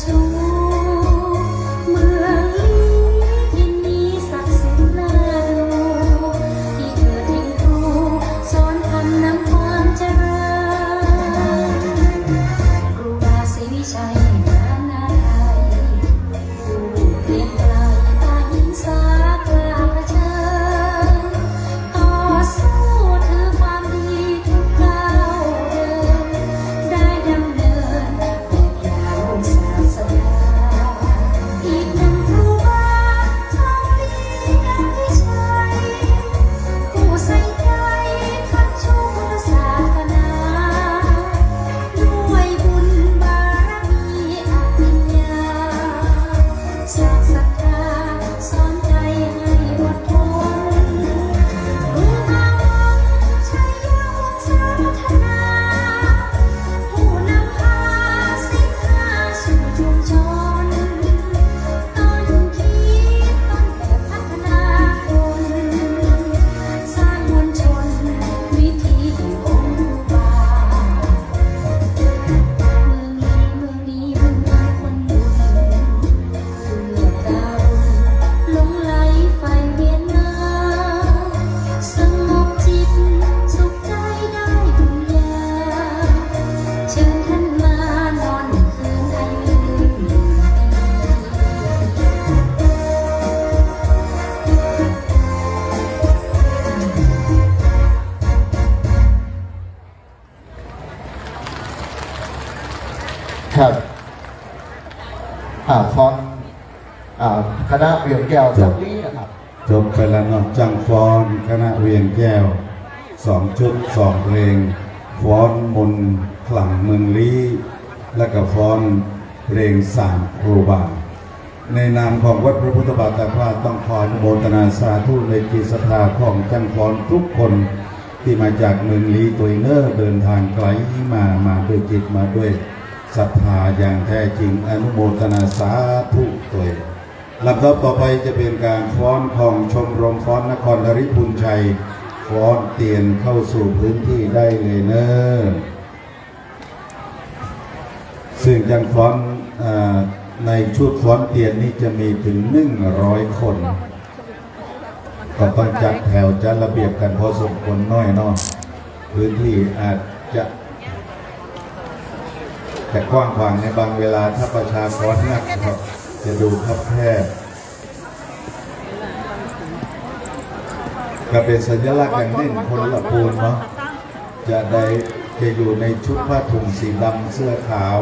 ชูเมืองที่มีศักดิ์สิทธิ์น่าดูที่เกิดทิ้งครูสอนทำนำความเจริญครูบาศรีวิชัยนานาไทยผู้เรียนไกลตาหินสากล้าเผชิญต่อสู้ถือความดีทุกก้าวเดินได้ดำเนินแบบอย่างศาสดาอีกหนึ่งครูบาทองดีดังวิชัยผู้ใส่ใจคัดชูพุทธศาสนาด้วยบุญบารมีอภิญญาสร้างศรัทธาสอนใจให้อดทนรู้ทางมนต์ชัยยวงศาพัฒนาผู้นำพาสินค้าสู่ชุมชนต้นคิดต้นแบบพัฒนาคนสร้างมวลชนวิถีแห่งองค์บาเมืองนี้เมืองคนบุญเลือกดาวหลงไหลไฟเวียนมาสงบจิตสุขใจได้บุญญาเชิญท่านมานอนคืนอายุครับฟอนคณะเวียงแก้วตรงนี้นะครับ จบไปแล้วเนาะจังฟ้อนคณะเวียงแก้ว2 ชุด 2 เพลงฟ้อนมนต์ขลังเมืองลี้และก็ฟ้อนเพลง3 ครูบาในนามของวัดพระพุทธบาทตาพระต้องขออนุโมทนาสาธุในจิตศรัทธาของจังฟ้อนทุกคนที่มาจากเมืองลี้ตัวเนอร์เดินทางไกลมาด้วยจิตมาด้วยศรัทธาอย่างแท้จริงอนุโมทนาสาธุตัวลำดับต่อไปจะเป็นการฟ้อนของชมรมฟ้อนนครนริพุนชัยฟ้อนเตียนเข้าสู่พื้นที่ได้เลยเนอะซึ่งจังฟ้อนในชุดฟ้อนเตียนนี้จะมีถึง100 คนก็ต้องจัดแถวจัดระเบียบกันพอสมควรน้อยเนาะพื้นที่อาจจะแต่กว้างขวางในบางเวลาถ้าประชากรนักครับจะดูคับแคบก็เป็นสัญลักษณ์อย่างหนึ่งคนละปูนเนาะจะอยู่ในชุดผ้าถุงสีดำเสื้อขาว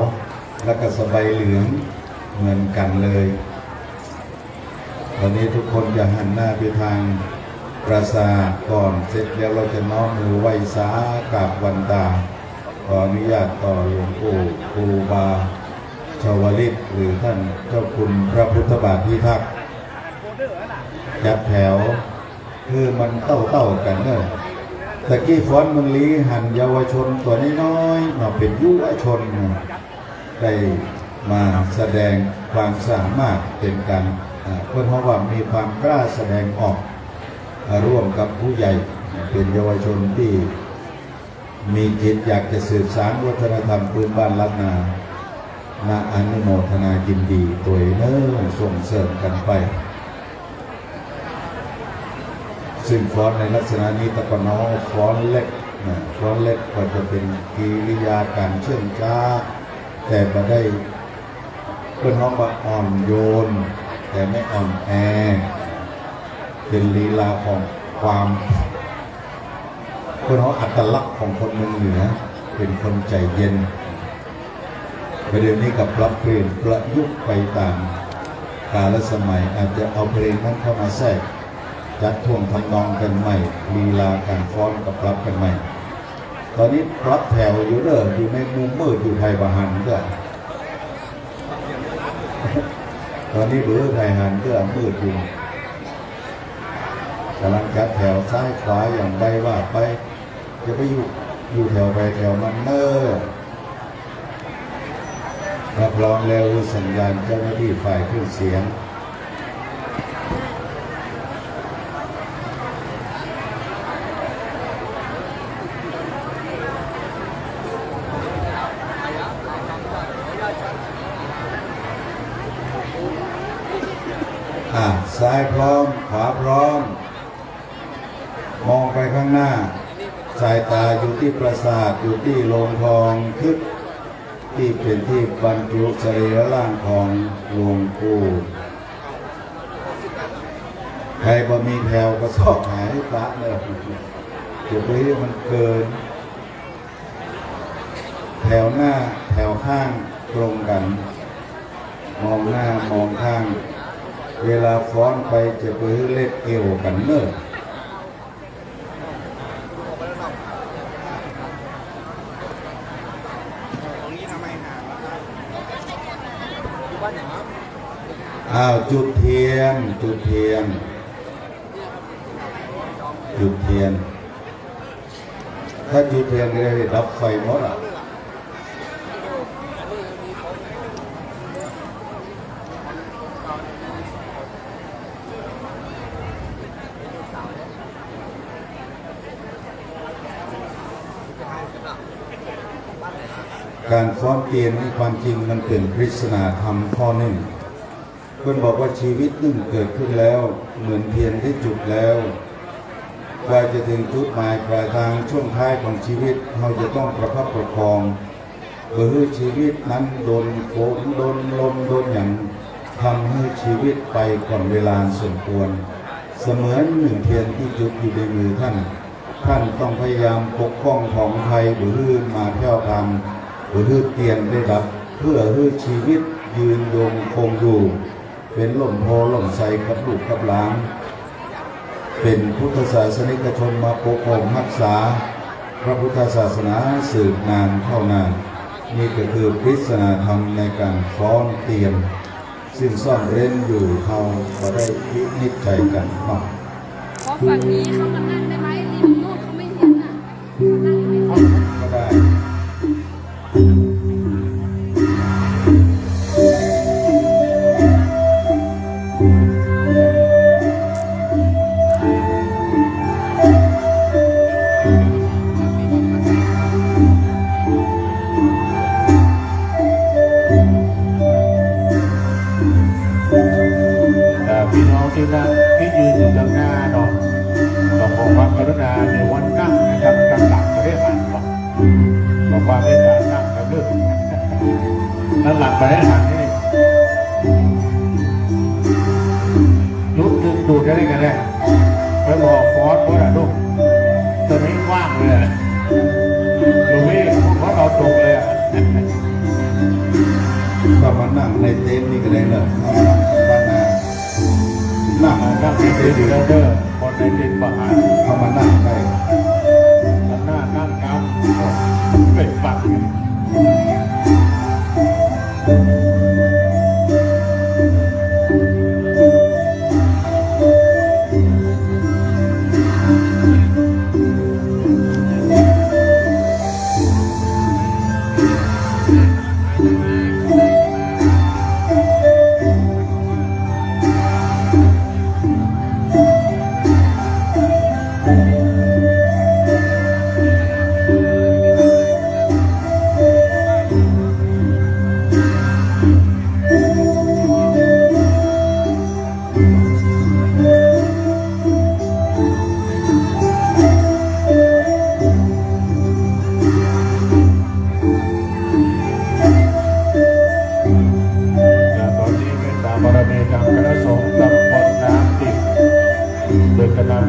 และก็สบายเหลืองเหมือนกันเลยตอนนี้ทุกคนจะหันหน้าไปทางปราสาทก่อนเสร็จแล้วเราจะน้อมมือไหว้สากราบวันตาขออนุญาตต่อหลวงปู่ครูบาชาวลิตหรือท่านเจ้าคุณพระพุทธบาทพิทักษ์จัดแถวคือมันเต้ากันเนอะตะกี้ฟ้อนเมืองลี้หันเยาวชนตัวน้อยๆมาเป็นยุวชนได้มาแสดงความสามารถเป็นกันเพื่อนเพราะว่ามีความกล้าแสดงออกร่วมกับผู้ใหญ่เป็นเยาวชนที่มีจิตอยากจะสืบสานวัฒนธรรมพื้นบ้านล้านนาอนุโมทนายินดีตัวเนอส่งเสริมกันไปซึ่งฟ้อนในลักษณะนี้ตะกอนอฟ้อนเล็กก็จะเป็นกิริยาการเชื่องช้าแต่มาได้เพื่อนห้องว่าอ่อนโยนแต่ไม่อ่อนแอเป็นลีลาของความคนเขาอัตลักษณ์ของคนเมืองเหนือเป็นคนใจเย็นประเดี๋ยวนี้กับปรับเปลี่ยนประยุกต์ไปตามกาลสมัยอาจจะเอาเพลงนั้นเข้ามาแทรกจัดท่วงทำนองกันใหม่ลีลาการฟ้อนกับปรับกันใหม่ตอนนี้ปรับแถวอยู่อยู่ในมุมมืดอยู่ไทยบาหันก็ตอนนี้เบอร์ไทยหันก็มืดอยู่กำลังจัดแถวซ้ายขวาอย่างใดว่าไปจะไปอยู่แถวไปแถวมันเนอรับรองแล้วสัญญาณเจ้าหน้าที่ฝ่ายเครื่องเสียง ค ซ้ายพร้อมขวาพร้อมมองไปข้างหน้าสายตาอยู่ที่ปราสาทอยู่ที่โรงทองทึบที่เป็นที่บรรจุสรีระร่างของหลวงปู่ใครบ่มีแถวก็สอบหายพระเลยเดี๋ยวไปให้มันเกินแถวหน้าแถวข้างตรงกันมองหน้ามองข้างเวลาฟ้อนไปจะไปเล็ดเอวกันเนอะจุดเทียนจุดเทียนจุดเทียนถ้าจุดเทียนก็ได้ดับไฟหมดการฟ้อนเตียนในความจริงมันเป็นปริศนาธรรมข้อหนึ่งเพื่อนบอกว่าชีวิตหนึ่งเกิดขึ้นแล้วเหมือนเทียนที่จุดแล้วกว่าจะถึงจุดหมายปลายทางช่วงท้ายของชีวิตเราจะต้องประคับประคองเพื่อให้ชีวิตนั้นโดนฝนโดนลมโดนอย่างทำให้ชีวิตไปก่อนเวลาสมควรเสมือนหนึ่งเทียนที่จุดอยู่ในมือท่านต้องพยายามปกป้องของไทยหรือมาแผ่วพันหรือเตียนได้รับเพื่อให้ชีวิตยืนยงคงอยู่เป็นล่มโพล่มใสกับลูกกับหลานเป็นพุทธศาสนิกชนมาปกป้องรักษาพระพุทธศาสนาสืบนานเท่านานนี่ก็คือปริศนาธรรมในการฟ้อนเตียนซึ่งซ่อนเร้นอยู่เขาก็ได้พินิจใจกันมากเพราะฝั่งนี้เขามานั่งได้ไหมริมนู่นเขาไม่เห็นอ่ะนั่งไม่ได้ก็ได้พี่น้องที่นั่งที่ยืนอยู่ด้านหน้าเนาะต้องขอความกรุณาในวันนั่งนะครับกำลังจะได้หันหรอกบอกว่าไม่ได้นั่งกับเรื่องนั่นหลังไปได้หันนี่ลุกดึงดูดได้กันเลยไปบอกฟอสว่าลูกตอนนี้ว่างเลยลูกพี่พวกเราตกเลยก็มานั่งในเต็นท์นี่ก็ได้เลยนั่งในเต็นท์นั่งในเต็นท์คนในเต็นท์บ้านเขามานั่งไปนั่งน้ำเป็นฝัก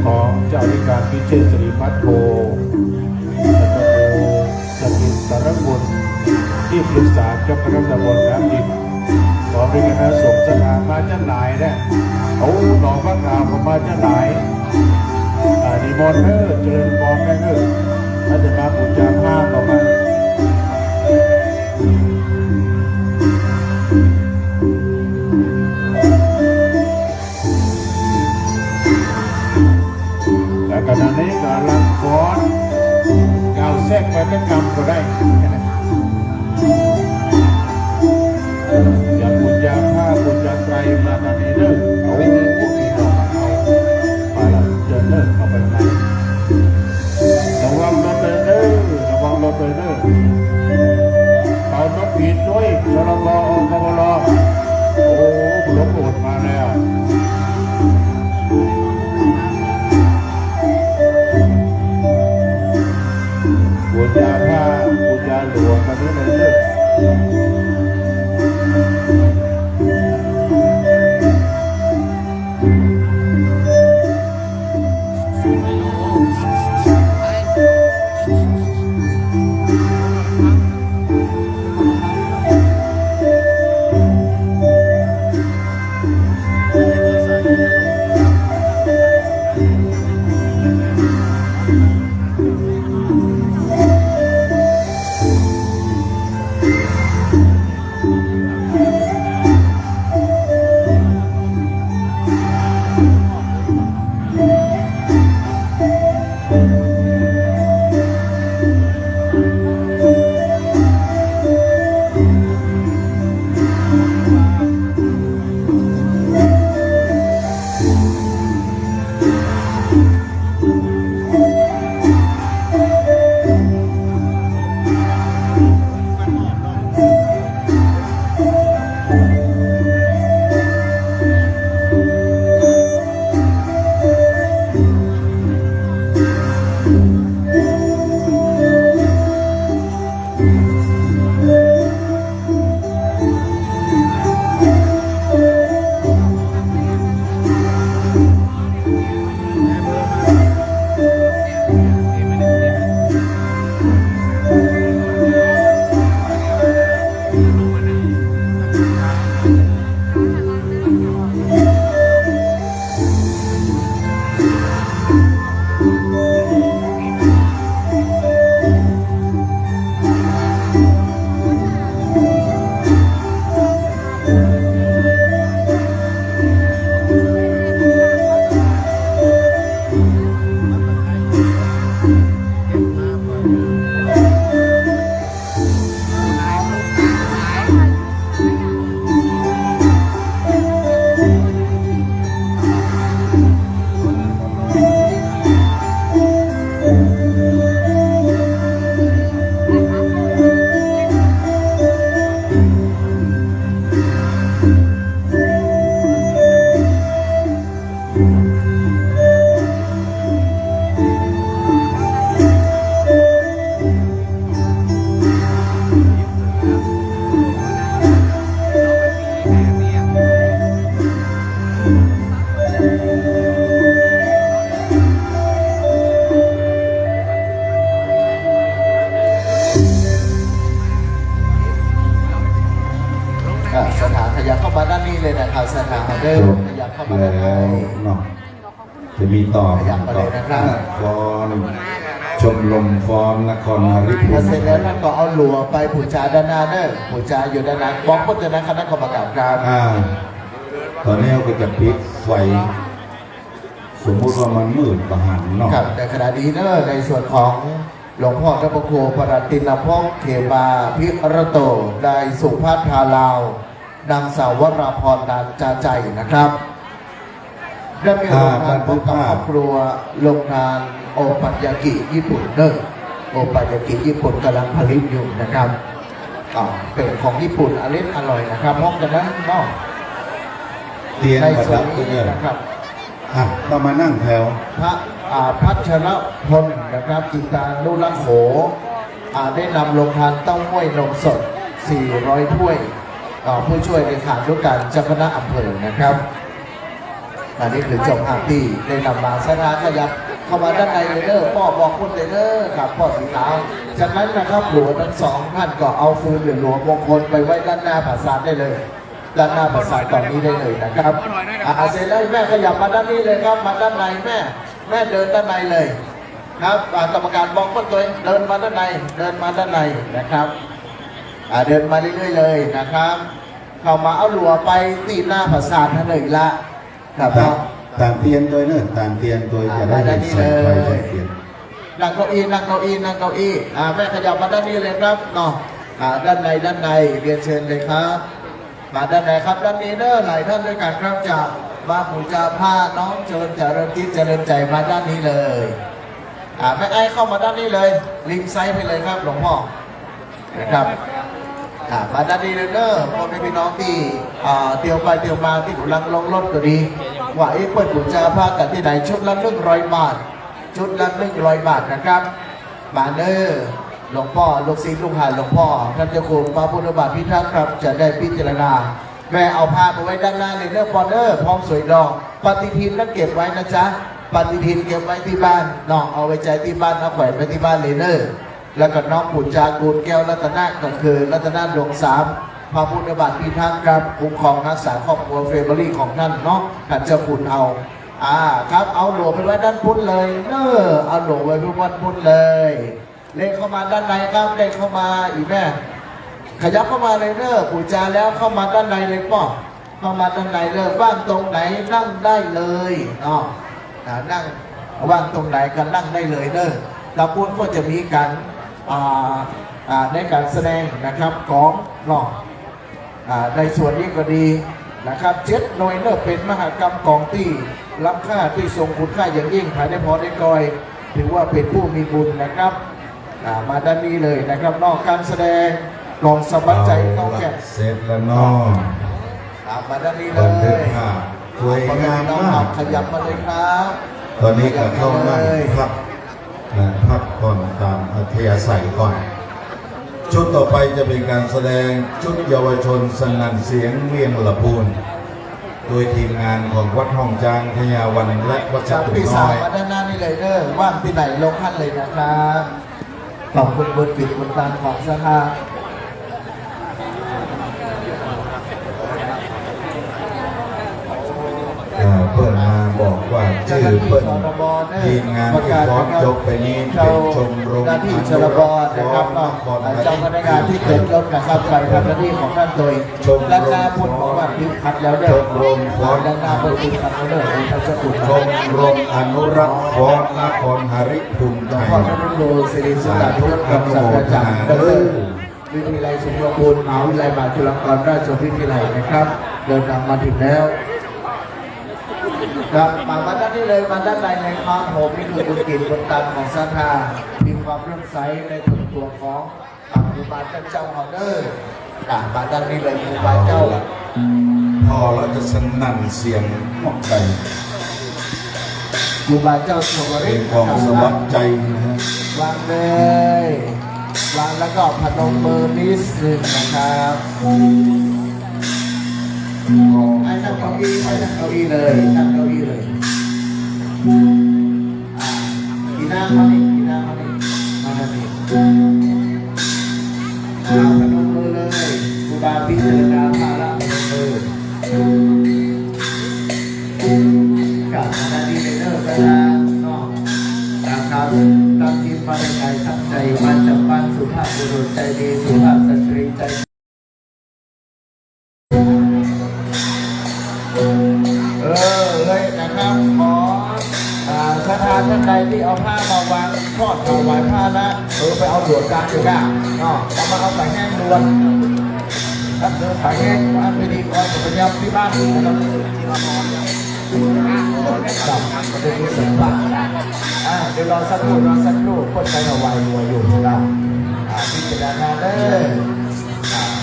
ของเจ้าอธิการพิเชษสิริพัฒโธสัตโธสกินสารบุญที่ปรึกษาเจ้าคณะตำบลน้ำดิบขอเป็นคณะสงฆ์สถามาจะหลายนะเขาหนองพระรามมาจะหลายนิมนต์เด้อเจริญพรเด้อถ้าจะมาบูชาผ้าออกมาขณะนี้กำลังฟ้อนกาวแทรกไปเป็นกรรมก็ได้อย่าบุญญาผ้าบุญญาไตรมาตอนนี้เด้อเอาพวกพี่น้องเอาไปละเดินเด้อเอาไปไหนระวังรถเดินเด้อระวังรถเดินเด้อเอารถผิดด้วยชลบกบลโอ้หลวงปู่มาแล้ว เข้ามาด้านนี้เลยนะครับสถานเดิมขยับเข้ามาด้านใน เนาะจะมีต่อ ขยับมาเลยนะครับ ฟอนชมรมฟ้อนนครนริ พ พุ อน เสร็จแล้วท่านก็เอาหลัวไปผูจาด้านหน้าเด้อผูจาอยู่ด้านหน้าบอกคนจะนะคณะกรรมการครับ ตอนนี้เราก็จะปิดไฟสมมุติว่ามันมืดประหันเนาะ ครับในขณะนี้เนอะในส่วนของหลวงพ่อพระโคปรตินพงศ์เขมาพิระโตได้สุภาพทาลาวนางสาววราพรนานจาใจนะครับได้มีโรงงานพบกับครอบครัวโรงงานโอปัญญากิญี่ปุ่นเนอะโอปัญญากิญี่ปุ่นกำลังผลิตอยู่นะครับเป็นของญี่ปุ่นอร่อยนะครับพร้อมกันนะเนาะ เตียง ใน ประ ส่ว ดั น บ นี้ เนี่ย นะครับ ก็มานั่งแถว พระพัชรพลนะครับจิตานุรักษ์โขได้นำโรงทานเต้าห้วยนมสด 400 ถ้วยผู้ช่วยในขานุการเจ้าคณะอำเภอนะครับอันนี้คือเจ้าภาพที่ได้นำมาสถานขยับเข้ามาด้านในเลยเด้อพ่อบอกคุณเลยเด้อครับพ่อสีขาวจากนั้นนะครับหลวงทั้งสองท่านก็เอาฟืนหรือหลวงมงคลไปไว้ด้านหน้าปราสาทได้เลยด้านหน้าปราสาทตอนนี้ได้เลยนะครับเสร็จแล้วแม่ขยับมาด้านนี้เลยครับมาด้านในแม่เดินด้านในเลยครับกรรมการบอกว่าตัวเองเดินมาด้านในเดินมาด้านในนะครับเดินมาเรื่อยๆเลยนะครับเข้ามาเอาหลัวไปตีหน้าปราสาทท่านเลยละครับ ตามเตียนตัวเนอะตามเตียนตัวจะได้ ด้านนี้ ใส่ เล ไฟ ย ใส่เตียน นั่งเก้าอี้แม่ขยับมาด้านนี้เลยครับเนาะด้านในเรียนเชิญเลยครับมาด้านในครับด้านนี้เนอะหลายท่านด้วยกันครับจากมาผูจาผ้าน้องเชิญเจริญทิศเจริญใจมาด้านนี้เลยแม่ไอ้เข้ามาด้านนี้เลยริมไซด์ไปเลยครับหลวงพ่อนะครับมาด้านนี้เลยเนอะพ่อแม่พี่น้องที่เที่ยวไปเที่ยวมาที่กำลังลงรถก็ดีว่าเปิดผูจาผ้ากันที่ไหนชุดละ100 บาทชุดละ100 บาทนะครับมาเนอหลวงพ่อลูกศิษย์ลูกหาหลวงพ่อท่านเจ้าคุณพระพุทธบาทพิทักษ์ครับจะได้พิจารณาแม่เอาผ้ามาไว้ด้านหน้าเลยเนอปอนเนอร์พร้อมสวยดอกปฏิทินนั้นเก็บไว้นะจ๊ะปฏิทินเก็บไว้ที่บ้านน้องเอาไว้ใจที่บ้านเอาแขวนไว้ที่บ้านเลยเนอแล้วก็น้องปุจจากูลแก้วรัตนาก็คือรัตนาดวงสามพระพุทธบาทพิทักษ์ครับคุ้มครองรักษาครอบครัวเฟเบอรี่ของท่านเนาะท่านเจ้าคุณเอาครับเอาหลวงไปไว้ด้านพุ้นเลยเนอเอาหลวงไว้ด้านพุ้นเลยเล่เข้ามาด้านในครับเล่เข้ามาอีกแม่ขยับเข้ามาเลยเนอปูจาแล้วเข้ามาด้านในเลยป่อเข้ามาด้านในเลยว่างตรงไหนนั่งได้เลยเนาะนั่งว่างตรงไหนก็นั่งได้เลยเนอแล้วพุ้นก็จะมีการในการแสดงนะครับของเนาะในส่วนนี้ก็ดีนะครับ7 หน่วยเนอเป็นมหกรรมของที่ล้ำค่าที่ทรงคุณค่าอย่างยิ่งภายในพอได้กอยถือว่าเป็นผู้มีบุญนะครับมาด้านนี้เลยนะครับนอกการแสดงกองสมัครใจเข้าแก่ เสร็จแล้วเนาะ มาด้านนี้เล บันทึก ย ภาพสวยงาม น้อง มาก ขยับมาเลยครับ ตอนนี้ก็เข้านั่งพักพักก่อนตามอัธยาศัยก่อน ชุดต่อไปจะเป็นการแสดงชุดเยาวชนสนั่นเสียงเวียงละพูนโดยทีมงานของวัดห้องจางพญาวันและวัด จาก ตุ พี่ น้ สา อ วย มาด้านหน้านี่เลยเด้อว่างที่ไหนลงท่านเลยนะครับขอบคุณบุญกิจบุญตามของสภา เพื่อนมาบอกว่าชื่อเพื่อนทีมงานที่ฟ้อนจบไปนี้เป็นชมรม หน้าที่ชลบนะครับเจ้าพนักงานที่เกิดรถนะครับไปทำหน้าที่ของท่านโดยด้านหน้าพุทธบอกว่าพิพัฒน์แล้วเด้อด้านหน้าพุทธพิพัฒน์แล้วเด้อพระเจ้าคุณ ชมรมอนุรักษ์ฟ้อนนครหริภูมิ หลว ไท ง ย พ่อท่านดูสิริสุตาธุรกรรมสัจจารย์ดรวิทยาลัยสุนทรภูมิมหาวิทยาลัยมหาจุฬาภรณราชวิทยาลัยนะครับเดินทางมาถึงแล้วครับมาด้านนี้เลยมาด้านในเลยครับผมนี่คือบุญกิจบุญตามของศรัทธามีความเลื่อมใสในตัวของครูบาเจ้าของเด้อมาด้านนี้เลยครูบาเจ้า พอเราจะสนั่นเสียงหมอกใจ ครูบาเจ้าสว เป็ ริ นความสวัสดิ์ใจนะฮะ วางเลยวางแล้วก็พนมมือนิดนึงนะครับให้นั่งเก้าอี้ให้นั่งเก้าอี้เลยนั่งเก้าอี้เลยกีน่ามาดิกีน่ามาดิมาดิพนมมือเลยครูบาพิจารณาภาระพนมมือ กับคณะดีเนอร์คณะนอกนะครับตั้งทีมมาในใจตั้งใจมาจากบ้านสุภาพบุรุษใจดีสุภาพสตรีใจเลยนะครับขอประธานท่านใดที่เอาผ้ามาวางทอดถวายผ้านะไปเอาด่วนกลางอยู่ได้เนาะเอามาเอาใส่แห้งด่วนถ้าเดินใส่แห้งว่าไม่ดีก็จะพยายามที่บ้านนะครับที่เรานอนกับประเด็นนี้สักบ้างเดี๋ยวรอสักครู่คนใจเราไวรัวอยู่เราพิจารณาเลย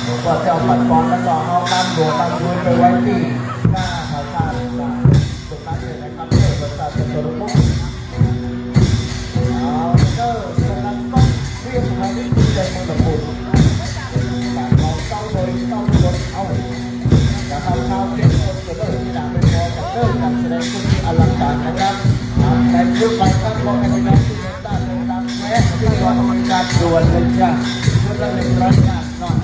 หลวงพ่อเจ้าปัดปอนแล้วก็เอาตามหลวงตามบุญไปไว้ที่หน้าพระธาตุตรงนั้นเลยนะครับเพื่อประชาชนทุกคนเอาเจ้าตรงนั้นก็เรียกมาที่คุณใจมันระบุแต่เราเจ้าโดยเจ้าคนเอาแต่เราชาวเจ็ดคนจะเลิกที่ด่าเป็นพอจะเลิกการแสดงคุณอลังการนะครับแต่เรื่องไปก็มองกันที่น้องที่เห็นด้านหลังแม้ที่รอทำการด่วนเลยจ้าเพื่อเร่งร้อนงานเนาะ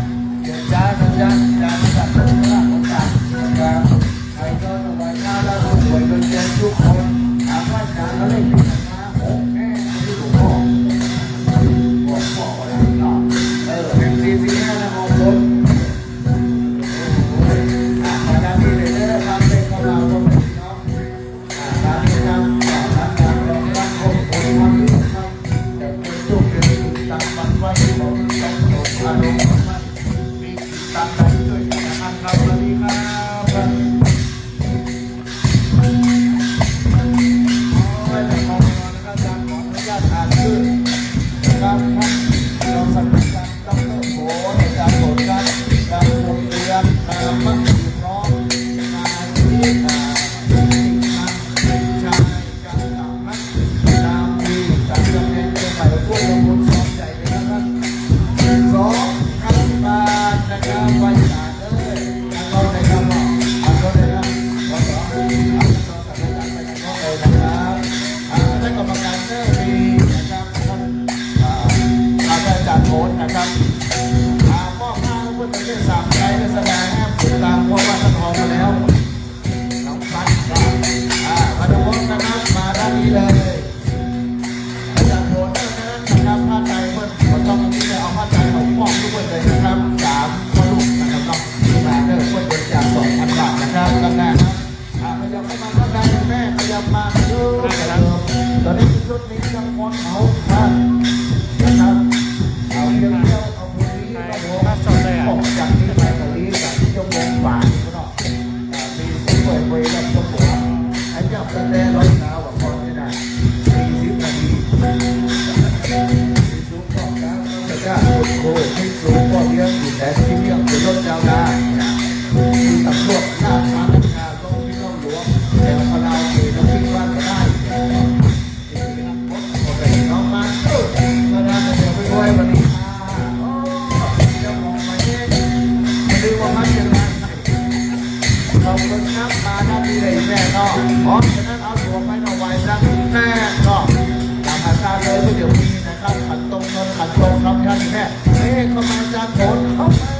เดี๋ยวจ้าจัดเป็นร่างของการนะครับใครก็ต้องไว้หน้าแล้วรวยจนเจนทุกคนถามว่าจานก็เลยพิจารณาโอ้แม่ที่หลวงพ่ออะไรเนาะMC45นะมองบนมาด้านนี้เลยนะครับเป็นของเราคนนี้เนาะด้านนี้ครับการรองรับคนความรู้ครับแต่เป็นลูกเดือดตามมันไว้บอกต้องโดนอารมณ์มันมีตามใจด้วยกันนะครับสวัสดีครับครับรองศาสตราจารย์ดร.โหอาจารย์โหดครับดาวดวงเดือนมักอยู่พร้อมนายที่ติดมาชายการต่างนักนามดีจากจำเนียนเชียงใหม่พวกเราบุญซ้อมใหญ่เลยนะครับ2รัฐบาลนะครับไว้ตาเลยเอาในคำบอกเอาในคำบอกเอาศาสตราจารย์ไปในข้อเลยนะครับคณะกรรมการเจ้าดีนะครับอาจารย์โหดนะครับมอบผ้าเพื่อเป็นเรื่องสามใจและแสดงให้ติดตามเพราะว่าท่านทองมาแล้วน้องฟันก็มาดูนะครับมาด้านนี้เลยอาจารย์โหดนะครับผ้าใจเพื่อนผมต้องที่จะเอาผ้าใจของพ่อทุกคนเลยนะครับ3พ่อลูกนะครับต้องมาเด้อเพื่อนเป็นจาก2,000 บาทนะครับกันแน่ครับพยายามเข้ามาข้างในแม่พยายามมาดูตอนนี้ชุดนี้ยังคนเขานะครับเอาเที่ยวเอาบุรีก็โหออกจากนี้ไปบุรีจากที่ยมวงป่าก็เนาะมีผู้ป่วยไปแล้วก็ปวดไอ้เจ้าเป็นแดงร้อยหนาวก่อนนี่นะ40 นาทีสูงก็การจะกล้าโคให้สูงก็เลี้ยงอยู่แต่ที่เลี้ยงจะลดเจ้าได้มีตำรวจหน้าทางการลงที่ต้องหลวงแต่พอเราเองเราคิดว่าจะได้น้องมาก็ได้เดี๋ยวไปด้วยวันนี้จะมองไปเนี่ยไม่รู้ว่ามันยังไงเราคนนับมาหน้าที่เลยแม่เนาะเพราะฉะนั้นเอาตัวไปเอาไว้สักแม่เนาะตามอาจารย์เลยเดี๋ยวมีนะครับขันตรงครับท่านแม่เข้ามาจากโขนเข้ามา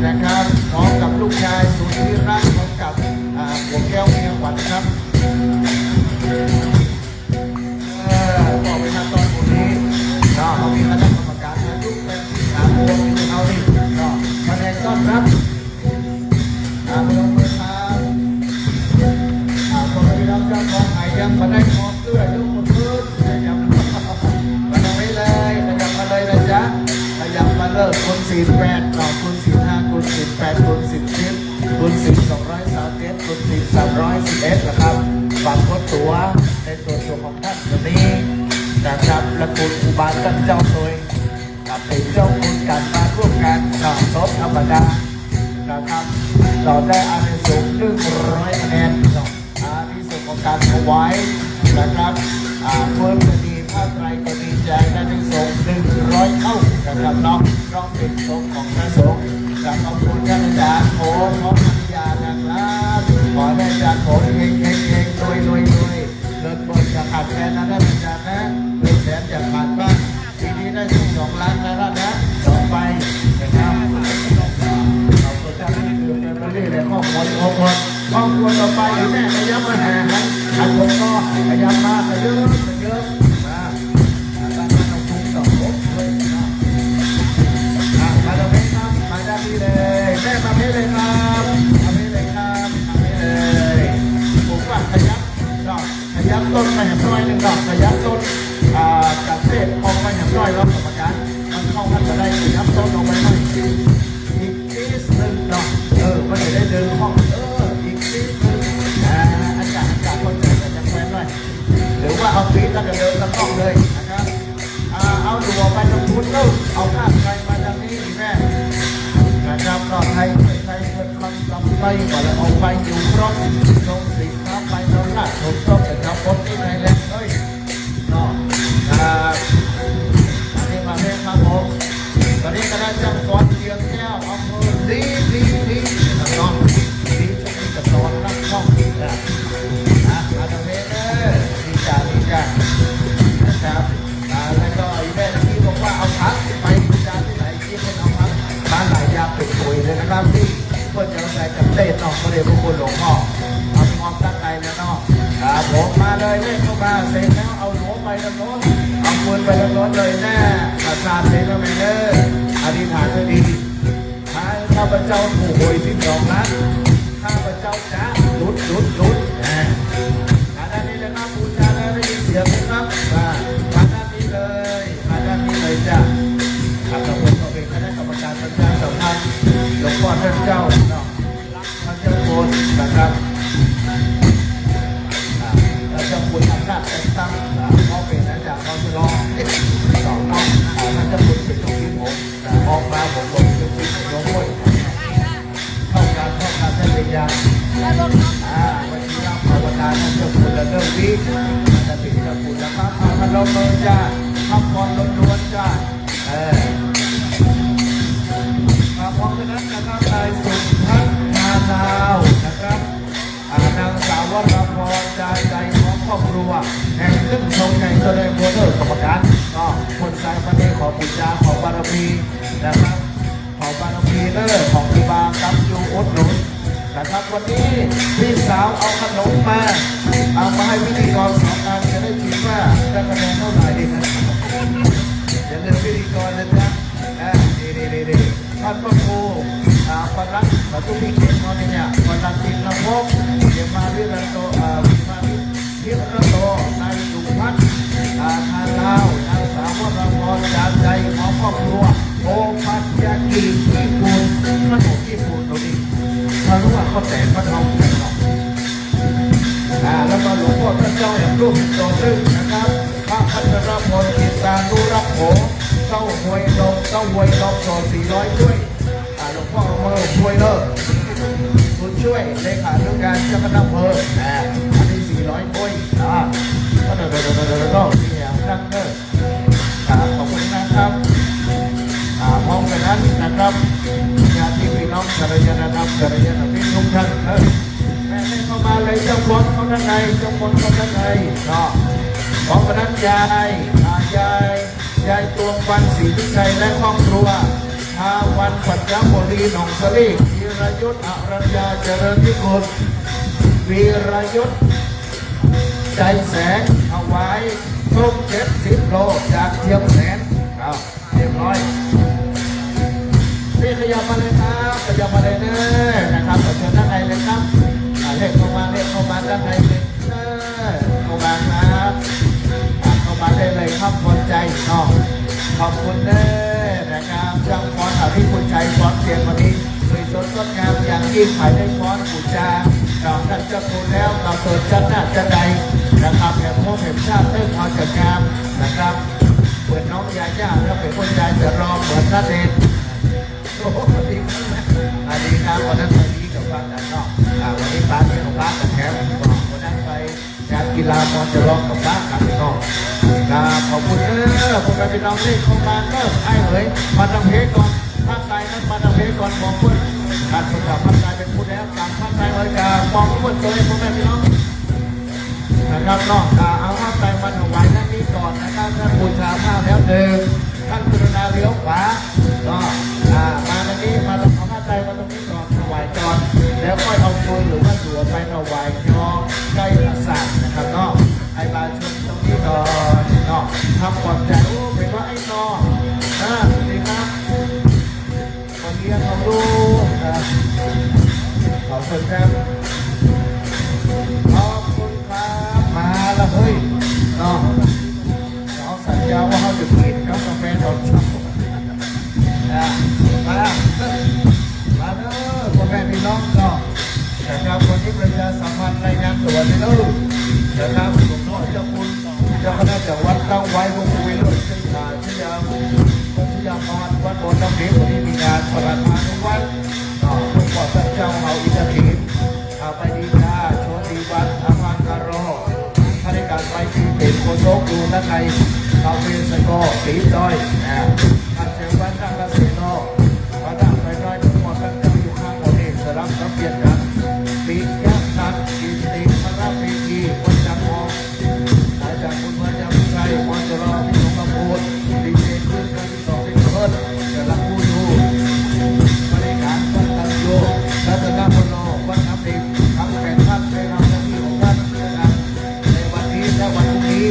นะครับพร้อมกับลูกชายสุธีรัตน์พร้อมกับหัวแก้วเมียขวัญครับบอกไปทางตอนนี้ก็เขามีคณะกรรมการนะทุกเป็น3 คนเอาดิก็คะแนนต้อนรับเมืองเมืองครับคนที่รับเจ้าของไอ้ยังมาได้ของเสื้อยกมือขึ้นขยับมาตรงนี้เลยขยับมาเลยนะจ๊ะขยับมาเลิกคุณ48ต่อคุณ15คุณ18คุณ10คุณ10 231คุณ10 311นะครับฝากกดตัวในตัวของท่านวันนี้นะครับและคุณอุบาสกเจ้าตัวกับเป็นเจ้าคุณการมาร่วมกันต่อซบธรรมดานะครับเราได้อานิสงส์100 คะแนนอานิสงส์ของการถวายนะครับเพิ่มคดีผ้าไตรก็ดีใจได้อานิสงส์100 เท่านะครับน้องร้องเป็นสงฆ์ของพระสงฆ์จากขอบคุณท่านอาจารย์โหนขออนุญาตนะครับขอให้อาจารย์โหนเฮงรวยเงินบนจะขาดแคลนนะท่านอาจารย์นะเงินแสนจะขาดบ้างทีนี้ได้ถึง2 ล้านนะท่านนะต่อไปนะครับขอบคุณท่านที่ดูในประเทศเลย ออกก่อนครอบครัวต่อไปแม่ขยับมาแห่กันอันผมก็ขยับมาเยอะเยอะมาบ้านน้องคุ้งต่อครบเลยนะมาตรงนี้ครับมาด้านนี้เลยแม่มาเพเลยครับมาเพเลยครับมาเพเลยผมว่าขยับดอกขยับต้นไปแหมน้อยหนึ่งดอกขยับต้นจากเศษออกไปแหมน้อยแล้วกรรมการมันเข้ากันจะได้ขยับต้นออกไปหน่อยอีกนิดนึงดอกมันจะได้เดินห้องอีกนิดนึงอากาศคนจะแควนหน่อยหรือว่าเอาฟีดแล้วก็เดินแล้วห้องเลยนะครับเอาดูออกไปตรงพุ้นก็เอาข้ามไปมาทางนี้แม่นะครับก็ไทยเพิ่มคำจำไปก่อนแล้วเอาไปอยู่ครบตรงสีฟ้าไปตรงหน้าตรงต้นแต่ทำบนที่ไหนแล้วเฮ้ยเนาะอันนี้มาเพ่งครับผมตอนนี้คณะจังหวัดเชียงแก้วอำเภอดีน้องดีช่วงนี้จะสอนนักท่องนะมาทางเพชรดีจ้านะครับแล้วก็อีแม่ที่บอกว่าเอาพักไปดีจ้าที่ไหนที่เป็นเอาพักบ้านหลายยาเป็นปุ๋ยเลยนะครับที่เพื่อนจะใส่กับเต้นน้องก็เลยพวกคนหลงพ่อเอาความตั้งใจแล้วน้องผมมาเลยเล่นเข้ามาเสร็จแล้วเอาหลวงไปทางโน้นเอาปืนไปทางโน้นเลยแน่ประสาทเสร็จแล้วแม่เด้ออธิษฐานให้ดีข้าพเจ้าถูกหวย12 ล้านข้าพเจ้าจะลุดด้านนี้เลยครับบูชาแล้วได้ยินเสียงไหมครับมาด้านนี้เลยจ้ะครับเราเป็นคณะกรรมการประชาสัมพันธ์หลวงพ่อท่านเจ้าท่านเจ้าโกนนะครับท่านเจ้าคุณอำนาจแต่งตั้งเขาเป็นอาจารย์เขาจะร้องสองน้องท่านเจ้าคุณเป็นตรงที่ผมออกมาผมเป็นตรงที่ผมร้องด้วยเข้าการท่านเป็นยาวันนี้เราภาวนาท่านเจ้าคุณและเรื่องนี้ท่านเป็นเจ้าคุณนะครับพระเราเมืองจ้าทำบอลล้วนๆจ้าพร้อมกันนั้นนะครับนายสุพัฒนาดาวนะครับนางสาววรพรใจของครอบครัวแห่งขึ้นชงแห่งแสดงโมเดลกรรมการก็คนสายประเทศขอปุญญาของบารมีนะครับของบารมีของที่บางกับยูอุดหนุนนะครับวันนี้พี่สาวเอาขนมมาเอามาให้พิธีกรสองงานจะได้ชิมว่าได้คะแนนเท่าไหร่ดีนะอย่าลืมพิธีกรนะจ๊ะดีท่านพระครูปรักษ์ทุกพิเศษเขาเนี่ยปรักษ์จินละพงเดี๋ยวมาที่ระโตมาที่ระโตนายสุพัฒน์ทานลาวนางสาววรพรจากใจของครอบครัวโอปัญญากีญี่ปุ่นขนมญี่ปุ่นตรงนี้ถ้ารู้ว่าเขาแต่งเขาทำกันหรอกแล้วก็หลวงพ่อท่านเจ้าอย่างรูปโตซึ่งนะครับพระพัชรพลกิตานุรักษ์โหเต้าหวยนมต่อ400ด้วยหลวงพ่อมาช่วยเลิกคุณช่วยเลขาธิการเจ้าคณะอำเภออันนี้400ด้วยก็เดินที่อย่างนั่งเนอขอบคุณนะครับพร้อมกันนั้นนะครับญาติพี่น้องกัลยาณธรรมกัลยาณมิตรทุกท่านแม่เข้ามาเลยเจ้าคนเขาด้านในเจ้าคนเขาด้านในพร้อมกันนั้นยายตวงวันศรีวิชัยและครอบครัวทาวันปัญญาบุรีหนองสลีวีรยุทธอรัญญาเจริญพิกุลวีรยุทธใจแสงเอาไว้ทุก70 โลจากเทียมแสนเรียบร้อยนี่ขยับมาเลยครับขยับมาเลยนะครับเชิญด้านในเลยครับเรียกเข้ามาด้านในเลยเข้ามาครับเข้ามาได้เลยครับคนใจขอบคุณนะครับช่างฟ้อนที่คุณใจฟ้อนเสียงวันนี้สวยสดงดงามอย่างยิ่งหมายได้ฟ้อนบูชาเราท่านเจ้าคุณแล้วเราเปิดจัดหน้าจัดใดนะครับแห่งพวกแห่งชาติเต้นพอจัดงามนะครับเปิดน้องยาย่าแล้วเป็นคนใจจะรอเปิดนัดเองโอ้ดีครับวันนั้นวันนี้กับบ้านจัดนอกวันนี้บ้านนี้ของบ้านกับแถววันนั้นไปงานกีฬามอจะร้องกับบ้านกันนอกขอบคุณคุณพี่น้องที่เข้ามาไอ้เหยมาทำเพลงก่อนภาคใต้นั้นมาทำเพลงก่อนมองเพื่อนการประกอบภาคใต้เป็นผู้แล้วการภาคใต้เลยมองเพื่อนตัวเองพ่อแม่พี่น้องนะครับนอกเอาภาคใต้มาถวายท่านนี้ก่อนนะครับท่านบูชาผ้าแล้วท่านกรุณาเลี้ยวขวาก็มาตรงนี้มาเอาภาคใต้มาตรงนี้ก่อนถวายก่อน แล้วค่อยเอาฟืนหรือว่าตัวไปถวายน้องใกล้พระสังนะครับเนาะไอ้มาชมตรงนี้ก่อนเนาะทำความใจโอ้เป็นว่าไอ้นอดีครับคนเลี้ยงของลูกนะขอบคุณครับขอบคุณครับมาแล้วเฮ้ยเนาะเราสัญญาว่าเขาจะกินกาแฟตอนเช้ามาเด้อพ่อแม่พี่น้องเนาะนะครับวันนี้ประชาสัมพันธ์รายงานตัวในลูกนะครับหลวงพ่อเจ้าคุณเจ้าคณะจังหวัดตั้งไว้วงเวียนรถเส้นทางที่ยามพรวัดโบสถ์น้ำเลี้ยงวันนี้มีงานประธานวัดหลวงพ่อพระเจ้าเฮาอิตาลีอาไปดีจ้าโชติวัดอามาคารอข้าราชการไปที่เป็นโคโซกดูนักไทยเขาเป็นสกอสีจอยอาเชลวันตั้งกระสีนอพระดังไปน้อยหลวงพ่อพระเจ้าอยู่ข้างโมเดลสลับรับเปลี่ยนกันปียักษ์นักกินตีพระราปีกีคนจังหองนายจากคุณมาจากไทยวันจะรอที่สงขลาดีเจขึ้นกันที่สองที่เพิ่มจะรับผู้ดูบริการวัดตันโยรัตนพนวัดน้ำดิบทำแข่งขันในทำหน้าที่ของท่านนะครับในวันนี้และวันพรุ่งนี้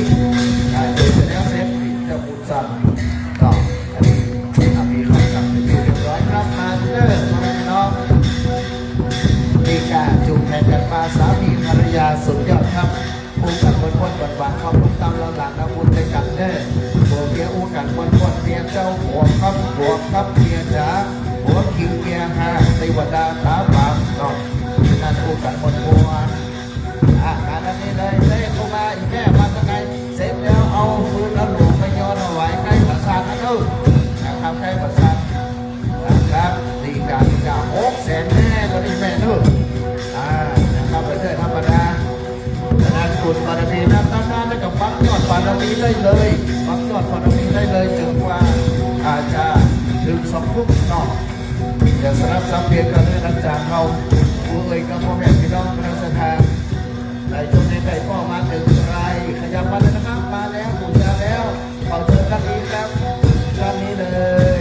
โดยจะแล้วเสร็จจะบุญสั่งต่ออันนี้มีคำสั่งเป็นที่เรียบร้อยครับมาเด้อพี่น้องมีการจูงแข่งกันมาสามีภรรยาสุดยอดครับคู่กันบนหวานความลุกตามเราหลังนะบุญในกันเด้อหัวเมียอู้กันบนเมียเจ้าหัวครับเมียจ๋าหัวคิงเมียหาเทวดาขาบางนอนนั่นอู้กันบนงานนี้เลยเข้ามาอีกแม่มาตั้งไงเสร็จแล้วเอาฟืนเอาหลุมไปย้อนเอาไว้ใกล้ประสาทนั่นเองนะครับใกล้ประสาทนะครับดีการ600,000แน่ก็ดีแม่นู่นนะครับเป็นเรื่องธรรมดาดังนั้นคุณบารมีน้ำต้านๆแล้วก็ปักยอดบารมีได้เลยปักยอดบารมีได้เลยจนกว่าอาจจะถึง2 ทุ่มนอกอย่าสลับสับเปลี่ยนกันเลยหลังจากเราผู้เอ่ยกับพ่อแม่พี่น้องพระสถานในช่วงนี้ใครก็มาถึงไรขยับมาเลยนะครับมาแล้วบูชาแล้วขอเชิญท่านนี้ครับท่านนี้เลย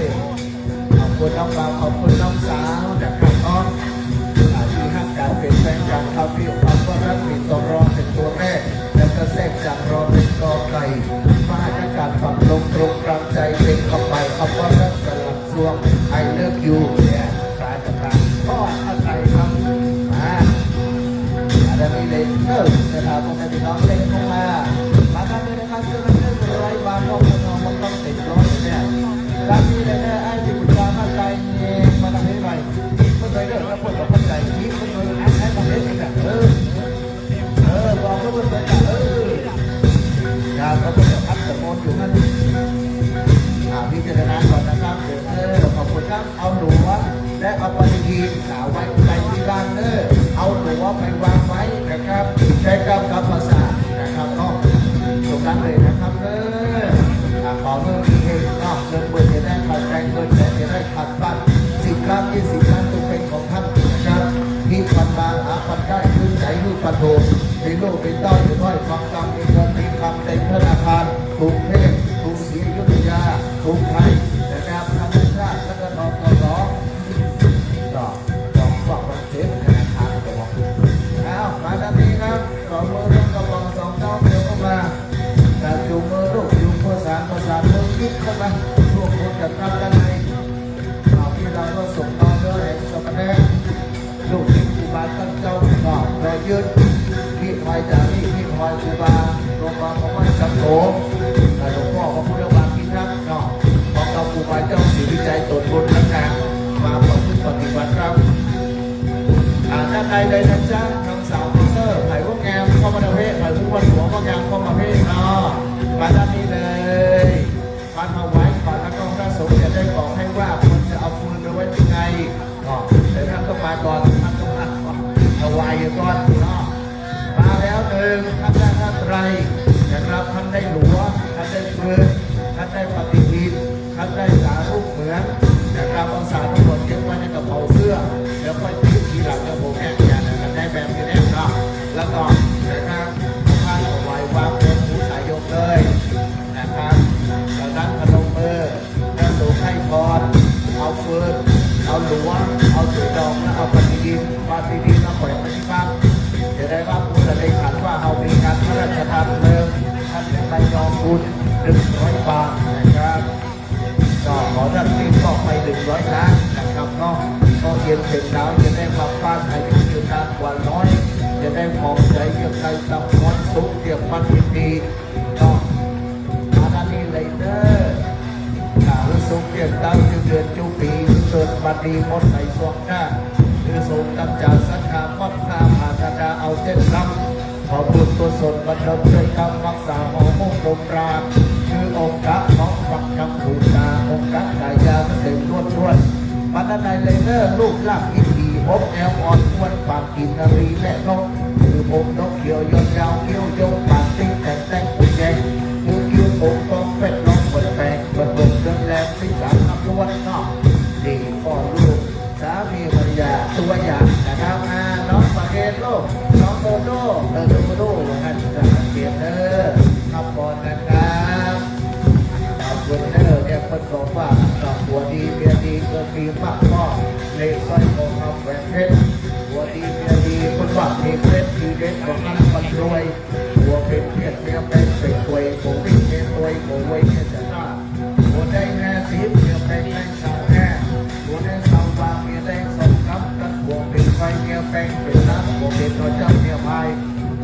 ขอบคุณน้องบ่าวขอบคุณน้องสาวจากข้างน้องที่ห้ามการเปลี่ยนแปลงการเข้าที่ความก็รักมีตัวรองเป็นตัวแรกแล้วก็แทรกจากรอเป็นกอไก่มาให้การฝังลงตรงกลางใจเป็นเข้าไปคำว่ารักสลับซวงไอเลิกอยู่เนี่ยสายต่างๆก็อะไรครับอันนี้เลยจะถามพวกพี่น้องเล่นเข้ามาทำเลยนะครับช่วยกันเรื่องร้อยบาทก็มันต้องติดร้อยเนี่ยร้านนี้เลยนะไอ้ที่บุญการมาใจเนี่ยมาทำให้หน่อยคนเคยเดินแล้วคนบอกคนใจคิดคนเคยให้มาเล่นกันบอกคนเคยงานเขาเป็นพัฒน์สมนอยู่นั่นพิจารณาก่อนนะครับขอบคุณครับเอาหนูวะและเอาปฏิทินไว้ในที่บ้านเอาหนูวะไปวางไว้นะครับใช้กับภาษานะครับนอกตรงนั้นเลยนะครับขอเงินเองนอกเงินเบอร์จะได้ปัจจัยเงินจะได้ขัดบัตร10 ล้าน 20 ล้านตัวเป็นของท่านนะครับที่พันมาหาพันได้ขึ้นใจรูปปันโดมีโลกเป็นต้อยอยู่ด้วยฟังคำมีเงินมีคำเต็มธนาคารถูกเทพถูกศรีอยุธยาถูกไทยนะครับธรรมชาติและก็นอกก็ต้องฟังมันเจ็บธนาคารไปหมดมาด้านนี้ครับสองมือร่วมกระบอก2 เท้าเดียวเข้ามาแต่จูงมือลูกจูงประสานมือคิดเข้ามาร่วมมือกันทำกันในที่เราก็ส่งต่อเรื่องแห่งสมณะลูกที่ครูบาตั้งเจ้าก็รอยืนที่คอยจากนี่ที่คอยครูบาโรงพยาบาลของมันสังโฆแต่หลวงพ่อพระพุทธบาทพิทักษ์ของเราครูบาเจ้าศรีวิจัยตนบนทั้งงานมาประพฤติปฏิบัติครับด้านในเลยนะจ๊ะน้องสาวคอนเซอร์ไผ่พวกแงมเข้ามาเวทไผ่พวกวันหัวพวกแงมเข้ามาเวทมาด้านนี้เลยพันมาไว้ก่อนแล้วก็พระสงฆ์จะได้บอกให้ว่าคนจะเอาฟืนไปไว้ที่ไหนแต่ท่านต้องมาก่อนท่านต้องมาถวายก่อนมาแล้วท่านได้ท่านไรนะครับท่านได้หลวงท่านได้ฟืนท่านได้ปฏิทินท่านได้สารูปเหมือนนะครับเอาสารทั้งหมดเก็บไว้ในกระเป๋าเสื้อแล้วค่อยทิ้งทีหลังกระโปรงแห้งกันได้แบบนี้แน่นอนแล้วก็นะครับท่านเอาไว้วางบนหูสายยกเลยนะครับจากนั้นพนมมือแล้วสูงให้พรเอาฟืนเอาหลวงเอาถือดอกและเอาปฏิทิน ดีมาแขวงปฏิบัติจะได้ว่าผู้แสดงขันว่าเรามีการพระราชทานเพลิงท่านเป็นใบยอมบุญ100 บาทนะครับก็ขอท่านที่ก็ไป100 ล้านนะครับเนาะก็เย็นเสร็จแล้วจะได้มาบ้านอายุยืนนานกว่าน้อยจะได้มองใจเยี่ยมใจตำวันสุขเยี่ยมมันดีก็มาด้านนี้เลยเด้อรู้สุขเยี่ยมตั้งเดือนจุปีเกิดมาดีหมดใส่สวงหน้าคือทรงตั้งจากสังขารมัดข้าผ่านดาเอาเส้นลำขอบุญตัวสดบรรดาด้วยคำรักษาหอมงลมราคือองค์พระน้องฟังคำผูกตาองค์พระกายาเต็มล้วนมาด้านในเลยเด้อลูกหลักอินดีอบแอลอ่อนควนปากกินนารีและนกคือผมนกเขียวยนยาวเกี้ยวยงปากติ้งแต่งแต่งปุยแจงคือคิ้วผมต้องเป็ดน้องบนแปลงบนบกเดินแรงสิสารนับล้วนนอกดีพ่อลูกสามีภรรยาตัวอย่างนะครับน้องประเกศโลกน้องโมโน่โมโน่ท่านจะสังเกตเด้อครับก่อนนะครับขอบคุณเด้อเนี่ยคนบอกว่าหัวดีเมียดีเกินปีมากก็เลยสร้อยคอเอาแหวนเพชรหัวดีเมียดีคนว่ามีเพชรทีเด็ดของนั้นมันรวยหัวเป็นเพียรเมียเป็นเป็นควยโผล่วิ่งเมียรวยโผล่ไว้เมียจะหน้าหัวได้แง่สีเมียเป็นแรงสาวแง่หัวได้สาวบางเมียแรงสองครับกันหัวเป็นไฟเมียเป็นเป็นน้ำหัวเป็นตัวเจ้าเมียพาย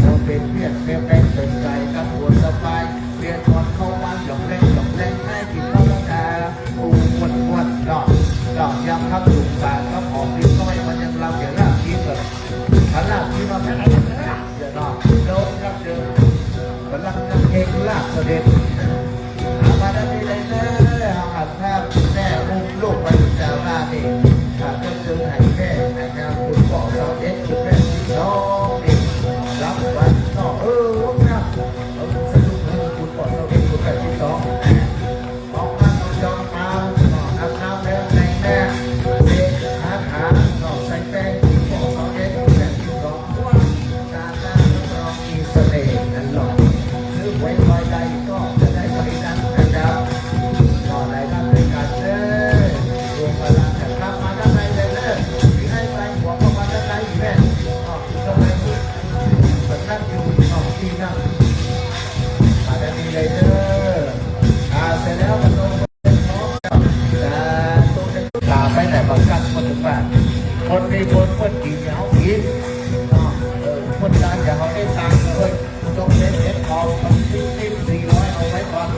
หัวเป็นเพียรเมียเป็นเป็นใจกันหัวสบายเมียก่อนเข้าวันหยอกเล่นให้กินข้าวปูวนดอกยำครับถูกปากครับหอมดิ้นน้อยมันยังเราอย่าลากทีเกิดถ้าลากทีมาแค่ไหนอย่าดอกโดนรับเดินกำลังนักเองลากเสด็จมาได้เลยเด้อเอาหันภาพแม่ลูกไปดูเจ้าหน้านี่ถ้าก็เจอให้แม่นะครับคุณบอกเราคุณแม่ที่น้องนี่รับวันน้องนะสนุกคุณบอกเราคุณแม่ที่น้องจองมาอาบน้ำแล้วในแม่เด็กขาใส่แป้งที่บอกเขาเด็กแป้งที่บอกว่าการนั่งรองมีเสน่ห์นั่นหรอกซื้อไว้ไว้ใดก็จะได้ไปนั้นนะครับก็ไหนนั่นเป็นการเด้อรวมพลังนะครับมาด้านในเลยเด้อที่ให้ไปหัวก็มาด้านในแม่ก็ไม่พูดแต่นั่งอยู่ที่นั่งมาด้านนี้เลยเด้อเสร็จแล้วมันลงตาไปไหนบางกันคนถึงว่าคนมีคนกินอย่าเขากินคนตายอย่าเขาได้ตังค์เลยต้องเซ็ตทองมันติ๊บ400เอาไว้ก่อน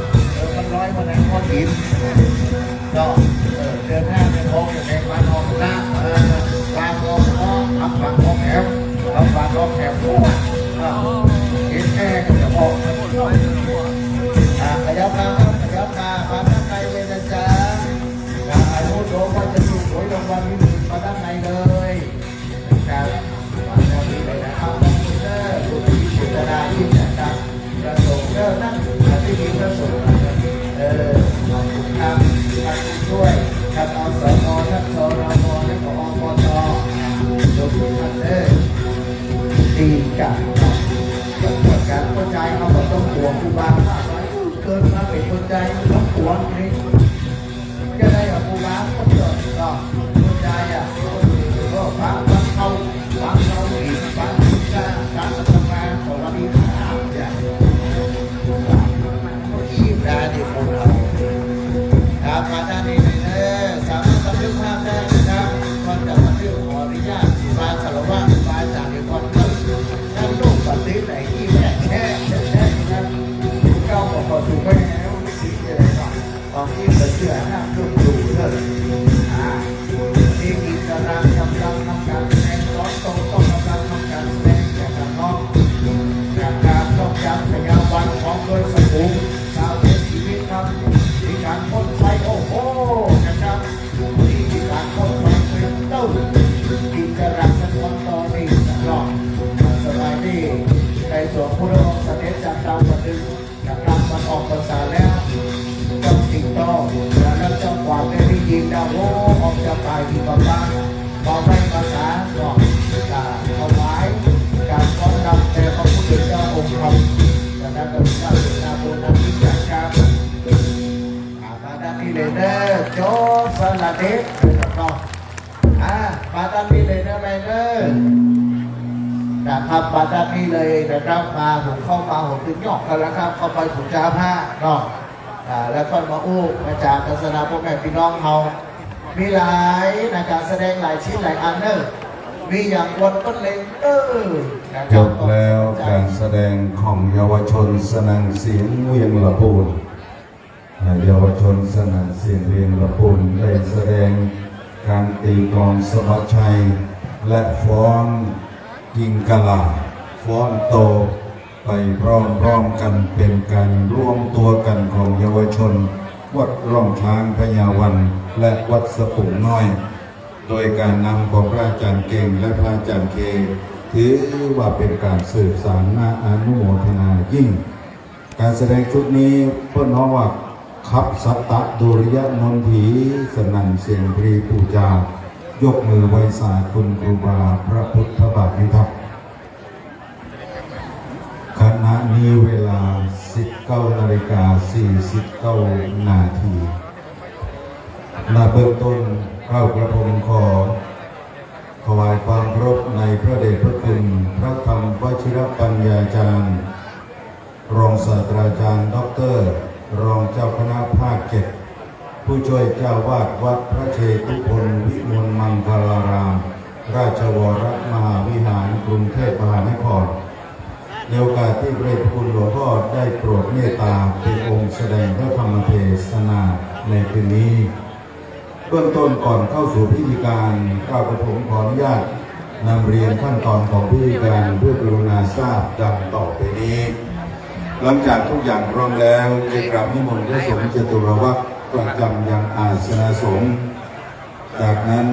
มัน100วันไหนพอกินก็เดือน5เดือน6เดือน1วันออกละวางออกอัพวางออกแถวเอาวางออกแถวกินแค่ก็จะออกขยับมาด้านในเลยนะจ๊ะอายุโตก็จะถูกหวยรางวัลที่1มาด้านในเลยนะครับมาด้านนี้เลยนะครับขอบคุณเด้อคุณพิจิตราที่นะครับกระส่งเด้อนั่นที่มีกระส่งขอบคุณครับท่านช่วยท่านอสมท่านสรมและก็อบตยกมือท่านเด้อดีจังการเข้าใจเขาก็ต้องห่วงครูบาเกินมาเป็นคนใจต้องห่วงนี่จะได้กับครูบาคนเกิดก็คนใจคนก็ฟังเขาอีกฟังการทำงานของวันนี้อย่างที่ได้ที่คนเราครับมาด้านนี้เลยเด้อสามารถบันทึกภาพได้นะครับคนจะบันทึกขออนุญาตมาสารวัตรมาจากในคนนั้นนั่นลูกบันทึกไหนที่แม่แช่นั้นเจ้าบอกขอถูกไปแล้วสิอะไรก่อนตอนที่เชื่อห้ามลูกดูเลยที่มีกำลังทำการแสดงร้อนต้องกำลังทำการแสดงแต่การน้องการต้องจำพยาวันของโดยสมบูรณ์ชาวเทศชีวิตครับมีการพ่นไฟโอ้โหนะครับมีการพ่นไฟเป็นเต้ากิจรักสันวันต่อนี้ตลอดสบายดีในส่วนผู้รับเสด็จจากดาวบันดึงจากดาวมันออกภาษาแล้วเจ้าติดต่อแล้วเจ้าความได้ยินดาวออกจากปลายที่บ้านบอกให้ภาษาบอกถวายการต้อนรับแต่พระพุทธเจ้าองค์ธรรมจากนั้นก็มีการศึกษาโบราณที่จัดการมาด้านนี้เลยเด้อโจ๊กสลัดเด็ดนะครับมาด้านนี้เลยนะแม่เด้อ นะครับมาด้านนี้เลยนะครับมาผมเข้ามาผมถึงหยอกกันแล้วครับเข้าไปถูกจ้าผ้าเนาะแล้วก็มาอู้มาจากศาสนาพวกแม่พี่น้องเขามีหลายในการแสดงหลายชิ้นหลายอันเนอร์มีอย่างวันต้นเล็งนะค จ รับบ แล้วการแสดงของเยาวชนสนังเสียงเวียงละปูนเยาวชนสนังเสียงเวียงละปูนได้แสดงการตีกลองสมัชชัยและฟ้อนยิงกะลาฟ้อนโตไปพร้อมๆกันเป็นการร่วมตัวกันของเยาวชนวัดร่องช้างพญาวันและวัดสปุ่งน้อย โดยการนำของพระอาจารย์เก่งและพระอาจารย์เคถือว่าเป็นการสืบสานน่าอนุโมทนายิ่ง การแสดงชุดนี้เพื่อน้องว่าขับสัตตะดุริยนนทีสนั่นเสียงปรีปูจายกมือไหว้สาคุณครูบาพระพุทธบาทพิทักษ์ขณะนี้เวลา 19:49 นาทีณเบื้องต้นเข้ากระผมขอถวายความเคารพในพระเดชพระคุณพระธรรมวชิรปัญญาจารย์รองศาสตราจารย์ด็อกเตอร์รองเจ้าคณะภาค7ผู้ช่วยเจ้าวาดวัดพระเชตุพนวิมลมังคลารามราชวรมหาวิหารกรุงเทพมหานครในโอกาสที่พระเดชพระคุณหลวงพ่อได้โปรดเมตตาเป็นองค์แสดงพระธรรมเทศนาในคืนนี้เบื้องต้นก่อนเข้าสู่พิธีการข้าพเจ้าขออนุญาตนำเรียนขั้นตอนของพิธีการเพื่อกรุณาทราบดังต่อไปนี้หลังจากทุกอย่างพร้อมแล้วจะกราบนิมนต์พระสงฆ์จตุรวัตรประจำยังอาสนะสงฆ์จากนั้น